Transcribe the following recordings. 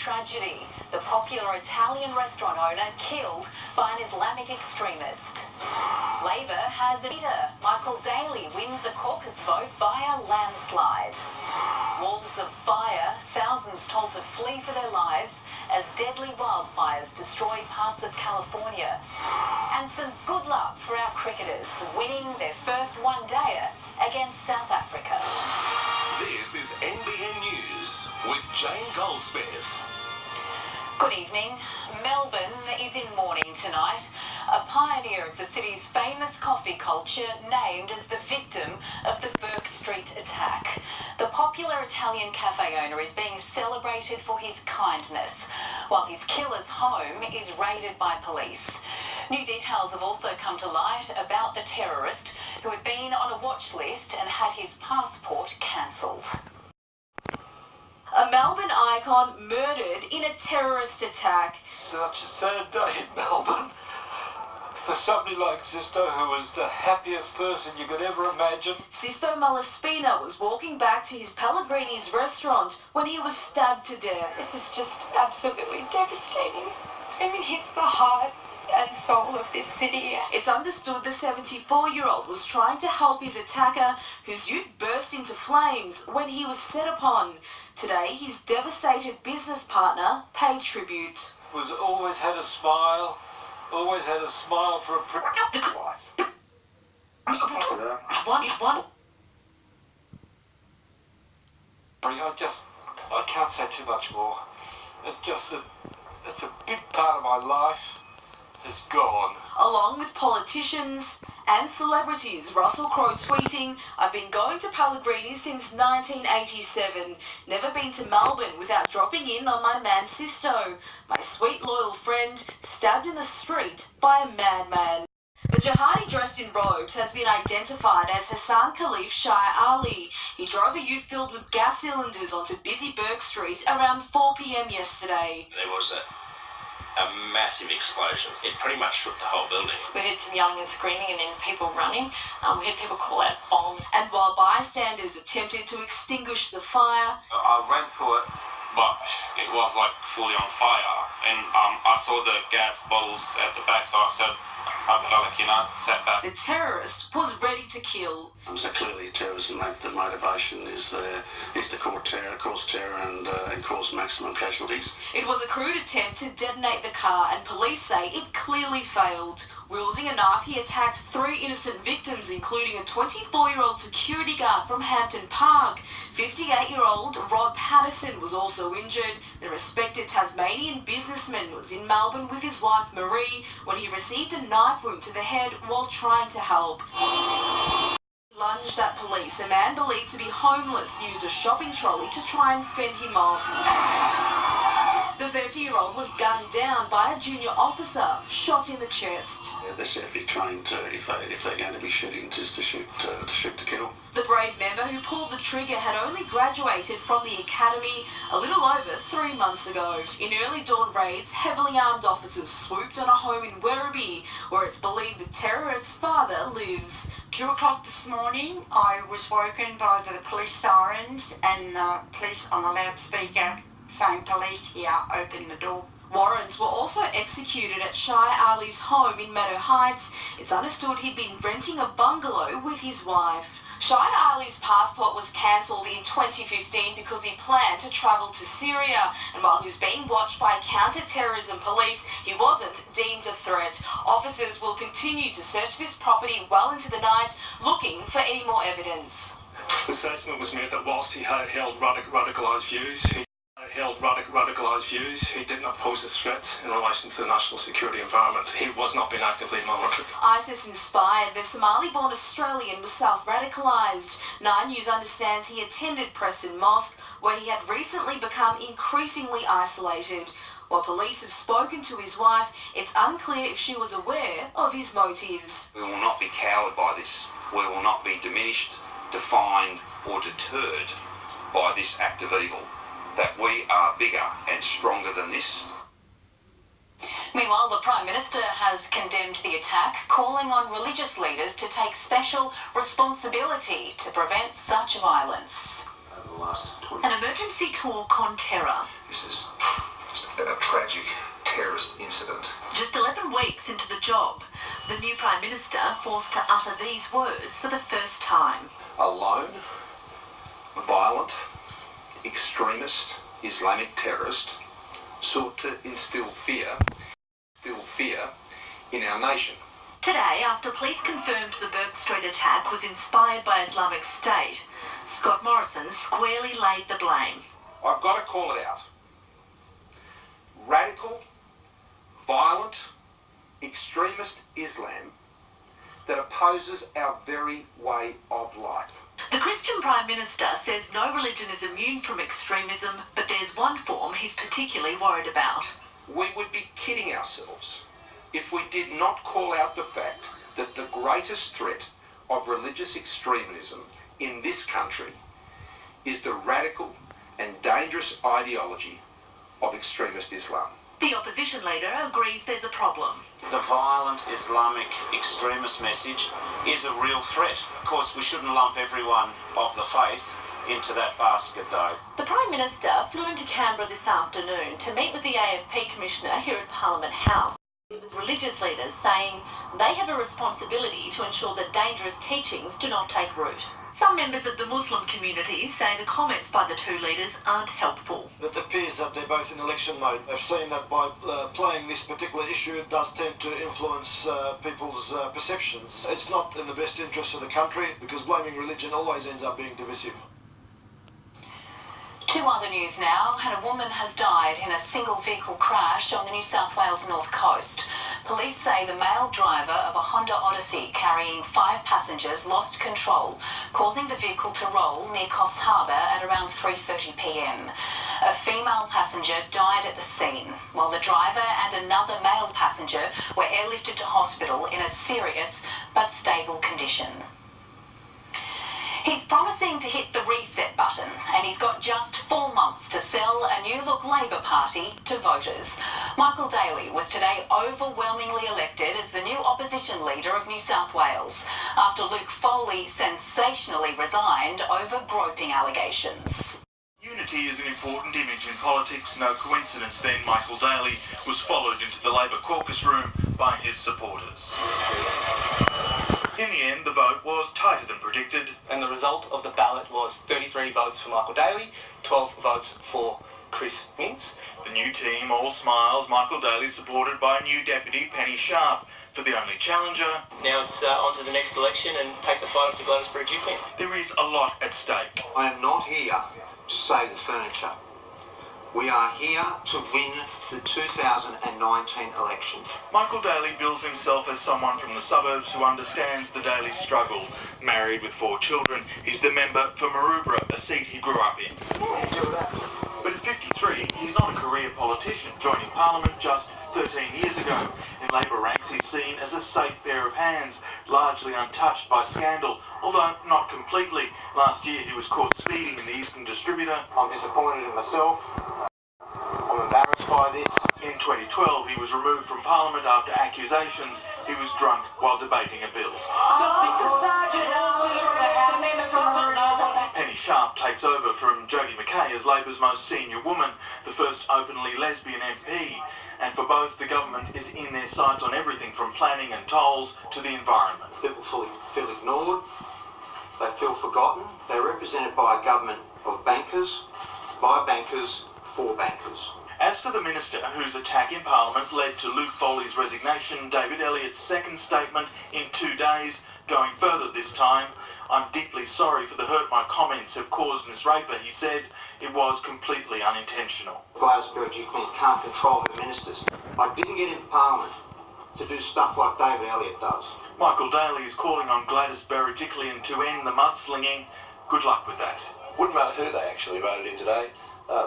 tragedy. The popular Italian restaurant owner killed by an Islamic extremist. Labour has a leader. Michael Daly wins the caucus vote by a landslide. Walls of fire, thousands told to flee for their lives as deadly wildfires destroy parts of California. And some good luck for our cricketers winning their first one-dayer against South Africa. This is NBN News with Jane Goldsmith. Good evening. Melbourne is in mourning tonight. A pioneer of the city's famous coffee culture named as the victim of the Burke Street attack. The popular Italian cafe owner is being celebrated for his kindness, while his killer's home is raided by police. New details have also come to light about the terrorist who had been on a watch list and had his passport cancelled. A Melbourne icon murdered in a terrorist attack. Such a sad day in Melbourne. For somebody like Sisto, who was the happiest person you could ever imagine. Sisto Malaspina was walking back to his Pellegrini's restaurant when he was stabbed to death. This is just absolutely devastating. It hits the heart and soul of this city. It's understood the 74-year-old was trying to help his attacker, whose ute burst into flames when he was set upon. Today, his devastated business partner paid tribute. Always had a smile. Always had a smile for a I can't say too much more. It's just that it's a big part of my life is gone. Along with politicians and celebrities, Russell Crowe tweeting, "I've been going to Pellegrini since 1987. Never been to Melbourne without dropping in on my man Sisto, my sweet loyal friend, stabbed in the street by a madman." The jihadi dressed in robes has been identified as Hassan Khalif Shah Ali. He drove a ute filled with gas cylinders onto busy Burke Street around 4 p.m. yesterday. There was a massive explosion. It pretty much shook the whole building. We heard some yelling and screaming and then people running. We had people call out bomb. And while bystanders attempted to extinguish the fire, I ran to it, but it was like fully on fire. And I saw the gas bottles at the back, so I said, sat back. the terrorist was ready to kill. So clearly terrorism, the motivation is to cause terror and cause maximum casualties. It was a crude attempt to detonate the car, and police say it clearly failed. Wielding a knife, he attacked 3 innocent victims, including a 24-year-old security guard from Hampton Park. 58-year-old Rod Patterson was also injured. The respected Tasmanian businessman was in Melbourne with his wife Marie when he received a knife wound to the head while trying to help. Lunged at police. A man believed to be homeless used a shopping trolley to try and fend him off. The 30-year-old was gunned down by a junior officer, shot in the chest. They're certainly trained to, if they're going to be shooting, just to shoot to kill. The brave member who pulled the trigger had only graduated from the academy a little over 3 months ago. In early dawn raids, heavily armed officers swooped on a home in Werribee, where it's believed the terrorist's father lives. 2 o'clock this morning, I was woken by the police sirens and police on a loudspeaker saying, "Police here, open the door." Warrants were also executed at Shai Ali's home in Meadow Heights. It's understood he'd been renting a bungalow with his wife. Shai Ali's passport was cancelled in 2015 because he planned to travel to Syria, and while he was being watched by counter-terrorism police, he wasn't deemed a threat. Officers will continue to search this property well into the night, looking for any more evidence. The statement was made that whilst he had held radicalised views, he did not pose a threat in relation to the national security environment. He was not being actively monitored. ISIS-inspired, the Somali-born Australian was self-radicalised. 9 News understands he attended Preston Mosque, where he had recently become increasingly isolated. While police have spoken to his wife, it's unclear if she was aware of his motives. We will not be cowed by this. We will not be diminished, defined or deterred by this act of evil. That we are bigger and stronger than this. Meanwhile, the Prime Minister has condemned the attack, calling on religious leaders to take special responsibility to prevent such violence. Over the last 20 An emergency talk on terror. This is a tragic terrorist incident. Just 11 weeks into the job, the new Prime Minister forced to utter these words for the first time. A lone, violent, extremist Islamic terrorist sought to instill fear in our nation. Today, after police confirmed the Burke Street attack was inspired by Islamic State, Scott Morrison squarely laid the blame. I've got to call it out. Radical, violent, extremist Islam that opposes our very way of life. The Christian Prime Minister says no religion is immune from extremism, but there's one form he's particularly worried about. We would be kidding ourselves if we did not call out the fact that the greatest threat of religious extremism in this country is the radical and dangerous ideology of extremist Islam. The opposition leader agrees there's a problem. The violent Islamic extremist message is a real threat. Of course, we shouldn't lump everyone of the faith into that basket, though. The Prime Minister flew into Canberra this afternoon to meet with the AFP Commissioner here at Parliament House, with religious leaders saying they have a responsibility to ensure that dangerous teachings do not take root. Some members of the Muslim community say the comments by the two leaders aren't helpful. It appears that they're both in election mode. They've seen that by playing this particular issue, it does tend to influence people's perceptions. It's not in the best interest of the country, because blaming religion always ends up being divisive. Two other news now, and a woman has died in a single vehicle crash on the New South Wales north coast. Police say the male driver of a Honda Odyssey carrying 5 passengers lost control, causing the vehicle to roll near Coffs Harbour at around 3:30 p.m. A female passenger died at the scene, while the driver and another male passenger were airlifted to hospital in a serious but stable condition. He's promising to hit the reset button, and he's got just 4 months to sell a new-look Labor Party to voters. Michael Daly was today overwhelmingly elected as the new opposition leader of New South Wales, after Luke Foley sensationally resigned over groping allegations. Unity is an important image in politics. No coincidence then Michael Daly was followed into the Labor caucus room by his supporters. In the end, the vote was tighter than predicted. And the result of the ballot was 33 votes for Michael Daly, 12 votes for Chris Minns. The new team all smiles. Michael Daly supported by a new deputy, Penny Sharp, for the only challenger. Now it's on to the next election and take the fight off to Gladysbury Duke. There is a lot at stake. I am not here to save the furniture. We are here to win the 2019 election. Michael Daly bills himself as someone from the suburbs who understands the daily struggle. Married with 4 children, he's the member for Maroubra, a seat he grew up in. But at 53, he's not a career politician, joining Parliament just 13 years ago. In Labor ranks, he's seen as a safe pair of hands, largely untouched by scandal, although not completely. Last year, he was caught speeding in the Eastern Distributor. I'm disappointed in myself. I'm embarrassed by this. In 2012, he was removed from Parliament after accusations he was drunk while debating a bill. Penny Sharp takes over from Jodie McKay as Labor's most senior woman, the first openly lesbian MP. And for both, the government is in their sights on everything from planning and tolls to the environment. People feel ignored, they feel forgotten. They're represented by a government of bankers, by bankers, for bankers. As for the minister whose attack in Parliament led to Luke Foley's resignation, David Elliott's second statement in 2 days, going further this time, "I'm deeply sorry for the hurt my comments have caused Miss Raper," he said. It was completely unintentional. Gladys Berejiklian can't control her ministers. I didn't get into Parliament to do stuff like David Elliott does. Michael Daly is calling on Gladys Berejiklian to end the mudslinging. Good luck with that. Wouldn't matter who they actually voted in today.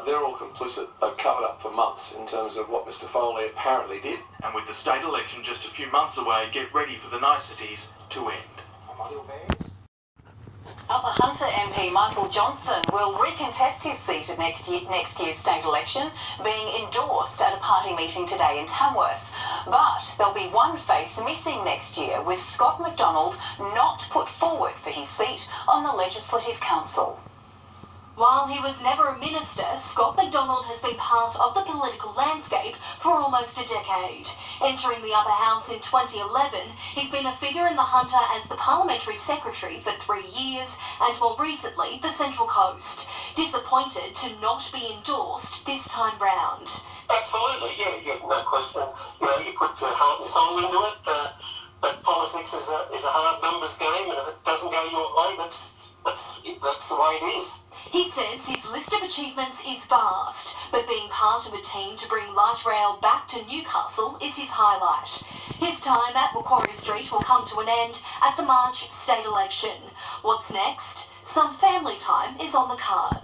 They're all complicit. They've covered up for months in terms of what Mr Foley apparently did. And with the state election just a few months away, get ready for the niceties to end. Upper Hunter MP Michael Johnson will recontest his seat at next year's state election, being endorsed at a party meeting today in Tamworth. But there'll be one face missing next year, with Scott McDonald not put forward for his seat on the Legislative Council. While he was never a minister, Scott McDonald has been part of the political landscape for almost a decade. Entering the upper house in 2011, he's been a figure in the Hunter as the parliamentary secretary for 3 years and more recently the Central Coast. Disappointed to not be endorsed this time round. Absolutely, yeah, no question. You know, you put your heart and soul into it, but politics is a hard numbers game, and if it doesn't go your way, that's the way it is. He says his list of achievements is vast, but being part of a team to bring light rail back to Newcastle is his highlight. His time at Macquarie Street will come to an end at the March state election. What's next? Some family time is on the cards.